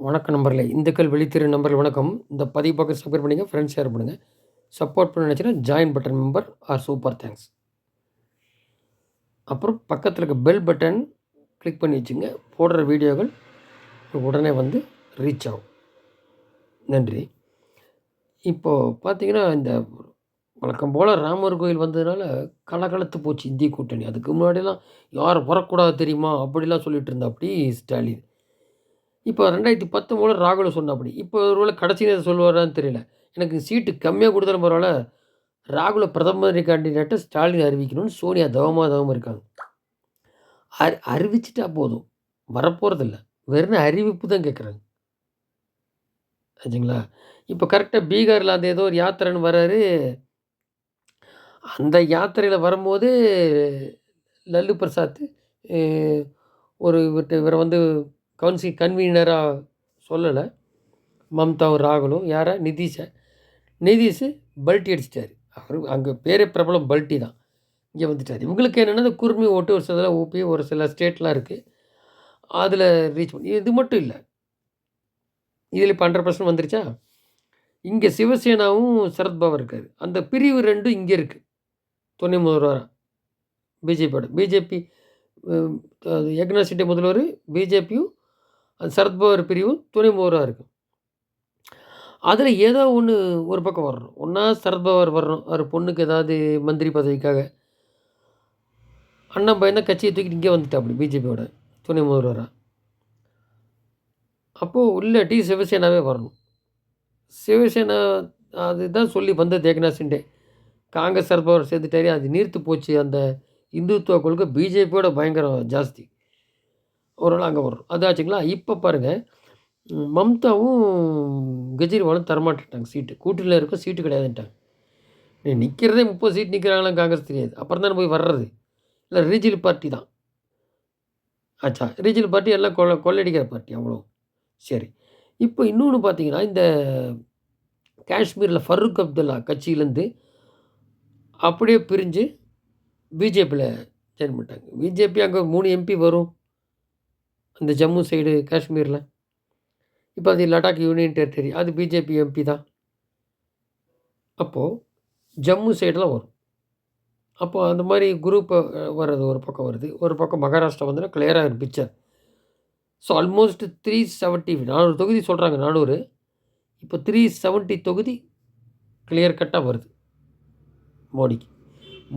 வணக்கம் நண்பர்களே! இந்துக்கள் விழித்திரு நண்பர்கள் வணக்கம். இந்த பதிவு பக்கம் சப்ஸ்கிரைப் பண்ணிங்க, ஃப்ரெண்ட்ஸ் ஷேர் பண்ணுங்க. சப்போர்ட் பண்ண நினச்சீங்கன்னா join button member or super thanks. அப்புறம் பக்கத்தில இருக்க பெல் பட்டன் கிளிக் பண்ணி வச்சுங்க. போடுற வீடியோக்கள் உடனே வந்து ரீச் ஆகும். நன்றி. இப்போது பார்த்தீங்கன்னா, இந்த வழக்கம் போல ராமர் கோயில் வந்ததுனால கலகலத்து போச்சு இந்திய கூட்டணி. அதுக்கு முன்னாடிலாம் யார் வரக்கூடாது தெரியுமா? அப்படிலாம் சொல்லிட்டு இருந்தாப்படி ஸ்டாலின். இப்போ 2019 ராகுல சொன்னாப்படி. இப்போ ஒருவேளை கடைசி நேரம் சொல்லுவாரான்னு தெரியல. எனக்கு சீட்டு கம்மியா குடுத்தாலும் பரவால்ல, ராகுல பிரதமர் கேண்டிடேட்ட ஸ்டாலின் அறிவிக்கணும்னு சோனியா தவமா இருக்காங்க. அறிவிச்சுட்டா போதும். வரப்போறதில்ல. வெறும் அறிவிப்பு தான் கேட்குறாங்க. ஆச்சுங்களா? இப்போ கரெக்ட்டா பீகார்ல அந்த ஏதோ ஒரு யாத்திரைன்னு வராரு. அந்த யாத்திரையில வரும்போது லல்லு பிரசாத் அ இவர வந்து கன்வீனரா சொல்லல. மம்தாவும், ராகுலும் யார? நிதீஷ. நிதீஷ் பல்டி அடிச்சிட்டாரு. அவரு அங்க பேரே பிரபலம் பல்டி தான். இங்க வந்துட்டாரு. இவங்களுக்கு என்னன்னா, இந்த குறுமை ஓட்டு ஒரு சிலதுல ஊபி ஒரு சில ஸ்டேட்லாம் இருக்கு. அதுல ரீச் பண்ணி இது மட்டும் இல்ல. இதுல இப்ப 100% வந்துருச்சா? இங்க சிவசேனாவும் சரத்பவார் இருக்காரு. அந்த பிரிவு 2 இங்க இருக்கு. துணை முதல்வரா பிஜேபியோட. பிஜேபி அ ஏக்நாத் ஷிண்டே முதல்வரு, பிஜேபியும் சரத்பவார் பிரிவும் துணை முதல்வரா இருக்கு. அதுல ஏதோ ஒண்ணு ஒரு பக்கம் வரணும். ஒண்ணா சரத்பவார் வரணும். அவரு பொண்ணுக்கு ஏதாவது மந்திரி பதவிக்காக. அண்ணன் பையன் தான் கட்சிய தூக்கிட்டு இங்கே வந்துட்டாப்படி பிஜேபியோட துணை முதல்வரா. அப்போ இல்லாட்டி சிவசேனாவே வரணும். சிவசேனா அதுதான் சொல்லி வந்தது ஏக்நாத் ஷிண்டே. காங்கிரஸ் சரத்பவார் சேர்ந்துட்டாரு. அது நீர்த்து போச்சு. அந்த இந்துத்துவ கொள்கை பிஜேபியோட பயங்கரம் ஜாஸ்தி. ஒரு வேள அங்க வரும். அது ஆச்சுங்களா? இப்ப பாருங்க, மம்தாவும் கெஜ்ரிவாலும் தரமாட்டேன்ட்டாங்க சீட்டு. கூட்டணியில இருக்கோம் சீட்டு கிடையாதுன்ட்டாங்க. நிக்கிறதே 30 சீட் நிக்கிறாங்களான்னு காங்கிரஸ் தெரியாது. அப்புறம் தானே போய் வர்றது. இல்ல ரீஜியல் பார்ட்டி தான். ஆச்சா. ரீஜியல் பார்ட்டி எல்லாம் கொள்ளையடிக்கிற பார்ட்டி அவ்வளோ. சரி. இப்போ இன்னொன்னு பார்த்தீங்கன்னா, இந்த காஷ்மீர்ல ஃபரூக் அப்துல்லா கட்சியிலேருந்து அப்படியே பிரிஞ்சு பிஜேபியில ஜாயின் பண்ணிட்டாங்க. பிஜேபி அங்க 3 எம்பி வரும். அந்த ஜம்மு சைடு காஷ்மீர்ல. இப்போ அது லடாக் யூனியன் டெரிட்டரி. அது பிஜேபி எம்பி தான். அப்போ ஜம்மு சைடுலாம் வரும். அப்போ அந்த மாரி குரூப் வர்றது ஒரு பக்கம் வருது. ஒரு பக்கம் மகாராஷ்டிரா வந்துன்னா கிளியரா ஒரு பிக்சர். ஸோ ஆல்மோஸ்ட் 370 400 தொகுதி சொல்றாங்க 400. இப்போ 370 தொகுதி கிளியர் கட்டா வருது மோடிக்கு.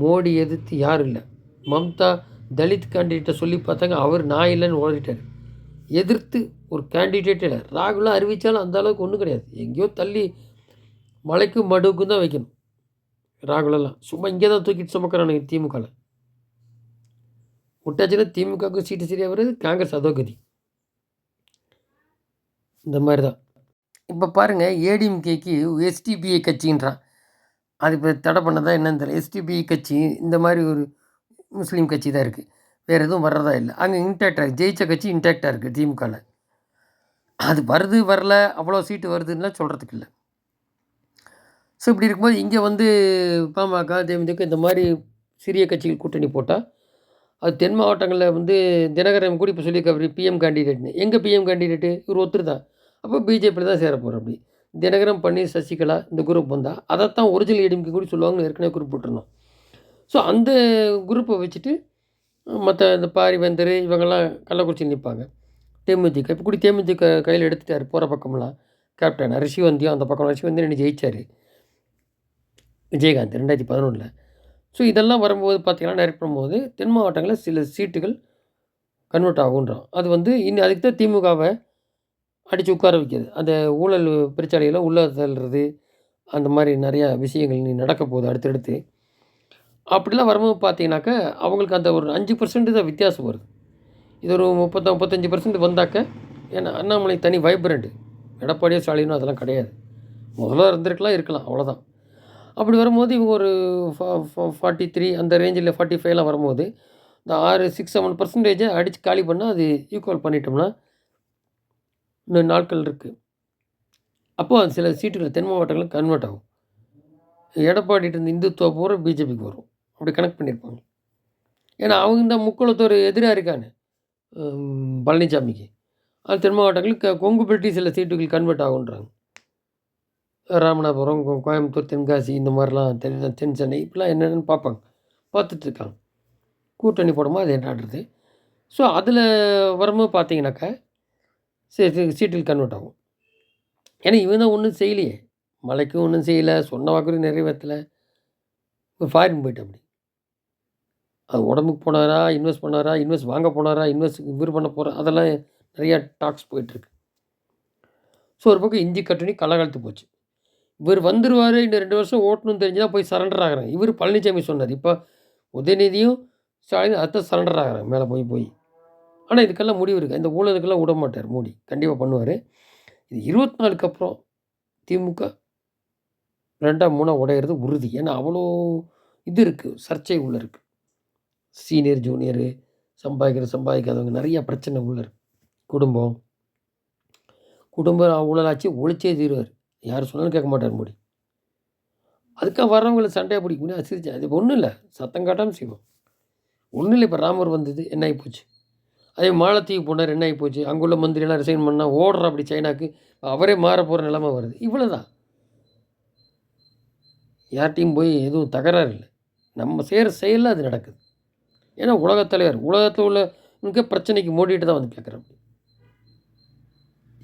மோடி எதிர்த்து யாரும் இல்ல. மம்தா தலித் கேண்டிடேட்ட சொல்லி பார்த்தாங்க. அவர் நான் இல்லன்னு ஓடிட்டாரு. எதிர்த்து ஒரு கேண்டிடேட்டே இல்ல. ராகுல்லாம் அறிவிச்சாலும் அந்த அளவுக்கு ஒண்ணும் கிடையாது. எங்கேயோ தள்ளி மலைக்கும் மடுவுக்கும் தான் வைக்கணும். ராகுலெல்லாம். சும்மா இங்கே தான் தூக்கிட்டு சுமக்கிறானுங்க திமுகல. விட்டாச்சுன்னா திமுகவுக்கும் சீட்டு சரியா வராது. காங்கிரஸ் அதோ கதி. இந்த மாரி தான். இப்ப பாருங்க ஏடிஎம்கேக்கு எஸ்டிபிஐ கட்சின்றான். அது இப்ப தடை பண்ணதா என்னன்னு தெரியல. எஸ்டிபிஐ கட்சி இந்த மாரி ஒரு முஸ்லீம் கட்சி தான் இருக்கு. வேற எதுவும் வர்றதா இல்ல. அங்க இன்டாக்ட்டா ஜெயிச்ச கட்சி இன்டாக்ட்டா இருக்கு திமுகல. அது வருது, வரல, அவ்வளோ சீட்டு வருதுன்னுலாம் சொல்றதுக்கு இல்ல. ஸோ இப்படி இருக்கும்போது இங்க வந்து பாமக, தேமுதிக இந்த மாரி சிறிய கட்சிகள் கூட்டணி போட்டா, அது தென் மாவட்டங்கள்ல வந்து தினகரன் கூட இப்ப சொல்லியிருக்காரு பிஎம் கேண்டிடேட்ன்னு. எங்க பிஎம் கேண்டிடேட்டு? இவரு ஒருத்தர் தான். அப்போ பிஜேபியில தான் சேர போறாப்படி. தினகரன், பன்னீர், சசிகலா இந்த குரூப் வந்தா, அதத்தான் ஒரிஜினல் ஏடிஎம்கே கூட சொல்லுவாங்கன்னு ஏற்கனவே குறிப்பிட்டிருந்தோம். ஸோ அந்த குரூப்ப வச்சுட்டு மத்த இந்த பாரிவேந்தர் இவங்கலாம் கள்ளக்குறிச்சியில நிப்பாங்க. தேமுதிக இப்போ கூட தேமுதிக கையில எடுத்துட்டாரு போற பக்கம்லாம். கேப்டன் ரிஷிவந்தியம் அந்த பக்கம் ரிஷிவந்தியம் நின்னு ஜெயிச்சாரு. விஜயகாந்த் 2011ல. ஸோ இதெல்லாம் வரும்போது பார்த்தீங்கன்னா, டைரக்ட் பண்ணும்போது தென் மாவட்டங்கள்ல சில சீட்டுகள் கன்வெர்ட் ஆகுன்றான். அது வந்து அதுக்கு தான் திமுகவ அடிச்சு உட்கார வைக்கிறது. அந்த ஊழல் பெருச்சாளிகள உள்ள தள்ளுறது, அந்த மாரி நெறையா விஷயங்கள் நடக்க போகுது அடுத்தடுத்து. அப்படிலாம் வரும்போது பார்த்தீங்கன்னாக்க, அவங்களுக்கு அந்த ஒரு 5% தான் வித்தியாசம் வருது. இது ஒரு 30, 35% வந்தாக்க, ஏன்னா அண்ணாமலை தனி வைப்ரண்ட். எடப்பாடியோ, ஸ்டாலினோ அதெல்லாம் கிடையாது. முதல்ல இருக்கலாம் அவ்வளோதான். அப்படி வரும்போது இவங்க ஒரு 43 அந்த ரேஞ்சில 45லாம் வரும்போது, இந்த 6, 6, 7% அடிச்சு காலி பண்ணா, அது ஈக்குவல் பண்ணிட்டோம்னா, இன்னும் நாட்கள் இருக்கு. அப்போ அது சில சீட்டுகள் தென் மாவட்டங்கள்ல கன்வெர்ட் ஆகும். எடப்பாடிட்ட இருந்த இந்துத்துவா பூரா பிஜேபிக்கு வரும். அப்படி கனெக்ட் பண்ணியிருப்பாங்க. ஏன்னா அவங்க தான் முக்குளத்தோர் எதிரா இருக்கானே, பழனிசாமிக்கு. தென் மாவட்டங்களுக்கு கொங்கு பெல்ட்டி சில சீட்டுகள் கன்வெர்ட் ஆகுன்றாங்க. ராமநாதபுரம், கோயம்புத்தூர், தென்காசி இந்த மாதிரிலாம் தென் சென்னை இப்படிலாம் என்னென்னு பார்ப்பாங்க. பார்த்துட்ருக்காங்க. கூட்டணி போடும்போது அது என்னாடுறது. ஸோ அதில் வரும்போது பார்த்தீங்கன்னாக்கா, சீட்டுகள் கன்வெர்ட் ஆகும். ஏன்னா இவன் தான் ஒன்றும் செய்யலையே. மலைக்கும் ஒன்றும் செய்யலை, சொன்ன வாக்குறுதி நிறைவேற்றலை. ஃபாரின் போயிட்டாப்படி. அது உடம்புக்கு போனாரா, இன்வெஸ்ட் பண்ணாரா, இன்வெஸ்ட் வாங்க போனாரா, இன்வெஸ்ட் இவர் பண்ண போகிறா, அதெல்லாம் நிறையா டாக்ஸ் போயிட்டுருக்கு. ஸோ ஒரு பக்கம் இஞ்சி கட்டணி கலகலத்து போச்சு. இவர் வந்துருவார், இன்னும் 2 வருஷம் ஓட்டணும்னு தெரிஞ்சுதான் போய் சரண்டர் ஆகுறாங்க. இவர் பழனிசாமி சொன்னார். இப்போ உதயநிதியும் ஸ்டாலின் அடுத்த சரண்டர் ஆகுறாங்க மேலே போய். ஆனால் இதுக்கெல்லாம் முடிவு இருக்குது. இந்த ஊழலுக்கெல்லாம் விட மாட்டார் மோடி. கண்டிப்பாக பண்ணுவார். இது 24க்கு அப்புறம் திமுக 2ஆ 3ஆ உடையிறது உறுதி. ஏன்னா அவ்வளோ இது இருக்குது, சர்ச்சை உள்ளே இருக்குது. சீனியர், ஜூனியரு, சம்பாதிக்காதவங்க நிறையா பிரச்சனை உள்ளே இருக்குது. குடும்பம் ஊழலாச்சு ஒழிச்சே தீருவார். யார் சொன்னாலும் கேட்க மாட்டார் மோடி. அதுக்காக வர்றவங்கள சண்டையாக பிடிக்கணும் அசிரிச்சு அது ஒன்றும் இல்லை, சத்தம் காட்டாமல் செய்வோம். ஒன்றும் இல்லை. இப்போ ராமர் வந்தது என்ன ஆகி போச்சு. அதே மாலத்தீவுக்கு போனார் என்ன ஆகி போச்சு. அங்குள்ள மந்திரியெல்லாம் ரிசைன் பண்ணால் ஓடுறா அப்படி சைனாக்கு. அவரே மாற போகிற நிலமை வருது. இவ்வளோ தான். யார்ட்டையும் போய் எதுவும் தகராறு இல்லை. நம்ம செய்கிற செயலில் அது நடக்குது. ஏன்னா உலகத் தலைவர், உலகத்தில் உள்ள பிரச்சனைக்கு மோடிட்டு தான் வந்து கேட்குறேன்.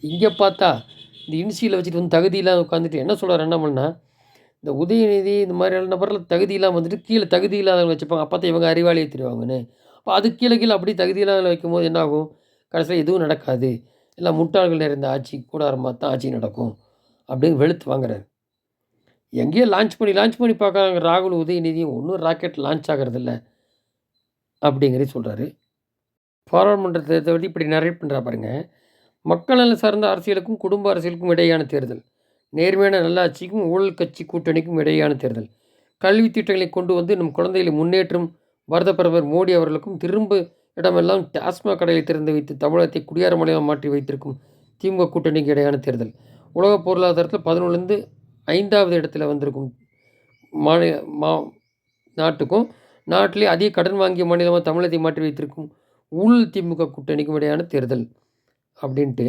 இங்கே பார்த்தா இந்த இன்சியில் வச்சுட்டு வந்து தகுதி இல்லாத உட்காந்துட்டு என்ன சொல்கிறார் அண்ணாமலைன்னா, இந்த உதயநிதி இந்த மாதிரியான நபரில் தகுதி இல்லாமல் வந்துட்டு கீழே தகுதி இல்லாதவங்க வச்சுப்பாங்க. அப்போ தான் இவங்க அறிவாளியை தெரிவாங்கன்னு. அப்போ அதுக்கு கீழே அப்படி தகுதி இல்லாதவங்களை வைக்கும்போது என்ன ஆகும்? கடைசியில் எதுவும் நடக்காது. எல்லாம் முட்டாள்கள் நிறைந்த ஆட்சி கூடாரமாக தான் ஆட்சி நடக்கும் அப்படின்னு வெளுத்து வாங்குறாரு. எங்கேயோ லான்ச் பண்ணி பார்க்குறாங்க ராகுல் உதயநிதியும் ஒன்றும் ராக்கெட் லான்ச் ஆகிறதில்ல அப்படிங்கிறத சொல்கிறாரு. பாராளுமன்ற தேர்தலை பற்றி இப்படி நரேட் பண்ணுறா பாருங்க. மக்கள் நல சார்ந்த அரசியலுக்கும் குடும்ப அரசியலுக்கும் இடையேயான தேர்தல். நேர்மையான நல்லாட்சிக்கும் ஊழல் கட்சி கூட்டணிக்கும் இடையேயான தேர்தல். கல்வி திட்டங்களை கொண்டு வந்து நம் குழந்தைகளை முன்னேற்றும் பாரத பிரதமர் மோடி அவர்களுக்கும் திரும்ப இடமெல்லாம் டாஸ்மாக் கடையை திறந்து வைத்து தமிழகத்தை குடியார மாநிலம் மாற்றி வைத்திருக்கும் திமுக கூட்டணிக்கு இடையான தேர்தல். உலக பொருளாதாரத்தில் 11லேருந்து 5வது இடத்துல வந்திருக்கும் நாட்டுக்கும் நாட்டிலே அதிக கடன் வாங்கிய மாநிலமாக தமிழகத்தை மாற்றி வைத்திருக்கும் ஊழல் திமுக கூட்டணிக்கும் இடையான தேர்தல் அப்படின்ட்டு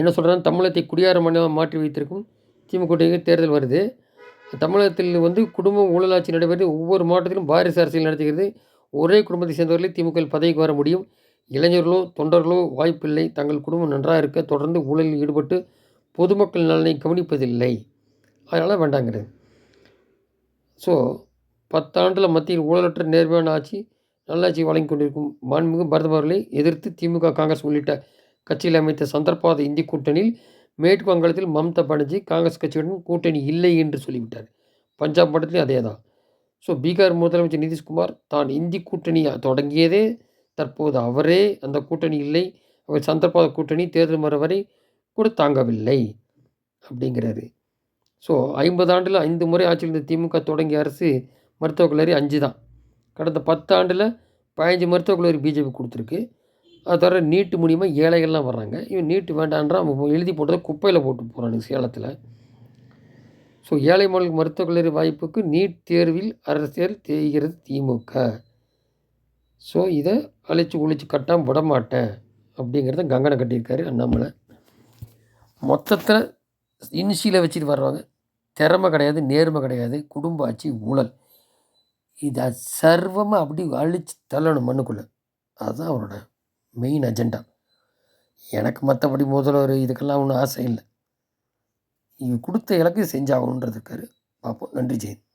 என்ன சொல்கிறாங்க. தமிழகத்தை குடியார மாநிலமாக மாற்றி வைத்திருக்கும் திமுக கூட்டணிக்கு தேர்தல் வருது. தமிழகத்தில் வந்து குடும்பம் ஊழலாட்சி நடைபெறுது. ஒவ்வொரு மாவட்டத்திலும் வாரிசு அரசியல் நடத்துகிறது. ஒரே குடும்பத்தை சேர்ந்தவர்களே திமுகவில் பதவிக்கு வர முடியும். இளைஞர்களோ தொண்டர்களோ வாய்ப்பில்லை. தங்கள் குடும்பம் நன்றாக இருக்க தொடர்ந்து ஊழலில் ஈடுபட்டு பொதுமக்கள் நலனை கவனிப்பதில்லை. அதனால் வேண்டாங்கிறது. ஸோ 10 ஆண்டில் மத்தியில் ஊழலற்ற நேர்மையான ஆட்சி நல்லாட்சி வழங்கி கொண்டிருக்கும் மாண்புமிகு பிரதமர் அவர்களை எதிர்த்து திமுக, காங்கிரஸ் உள்ளிட்ட கட்சியில் அமைத்த சந்தர்ப்பாத இந்தி கூட்டணியில் மேற்கு வங்காளத்தில் மம்தா பானர்ஜி காங்கிரஸ் கட்சியுடன் கூட்டணி இல்லை என்று சொல்லிவிட்டார். பஞ்சாப் மாநிலத்திலும் அதே தான். ஸோ பீகார் முதலமைச்சர் நிதிஷ்குமார் தான் இந்தி கூட்டணி தொடங்கியதே தற்போது அவரே அந்த கூட்டணி இல்லை, அவர் சந்தர்ப்பாத கூட்டணி தேர்தல் முறை வரை கூட தாங்கவில்லை அப்படிங்கிறாரு. ஸோ 50 ஆண்டில் 5 முறை ஆட்சியில் இருந்த திமுக தொடங்கிய அரசு மருத்துவக் கல்லூரி 5 தான். கடந்த 10 ஆண்டில் 15 மருத்துவக் கல்லூரி பிஜேபி கொடுத்துருக்கு. அது தவிர நீட்டு மூலிமா ஏழைகள்லாம் வர்றாங்க. இவன் நீட்டு வேண்டான்றான், எழுதி போட்டதை குப்பையில் போட்டு போகிறானுங்க சேலத்தில். ஸோ ஏழை மாணவர்களுக்கு மருத்துவக் கல்லூரி வாய்ப்புக்கு நீட் தேர்வில் அரசியல் தேய்கிறது திமுக. ஸோ இதை ஒழிச்சு கட்டாமல் விடமாட்டேன் அப்படிங்கிறத கங்கணம் கட்டியிருக்காரு அண்ணாமலை. மொத்தத்தில் இன்சியில் வச்சுட்டு வர்றவங்க திறமை கிடையாது, நேர்மை கிடையாது, குடும்ப ஆட்சி, ஊழல், இதை சர்வமாக அப்படி அழித்து தள்ளணும் மண்ணுக்குள்ளே. அதுதான் அவரோட மெயின் அஜெண்டா. எனக்கு மற்றபடி முதல்வர் இதுக்கெல்லாம் ஒன்றும் ஆசை இல்லை. இவங்க கொடுத்த இலக்கு செஞ்சாகணுன்றது இருக்காரு. பார்ப்போம். நன்றி ஜெயந்த்.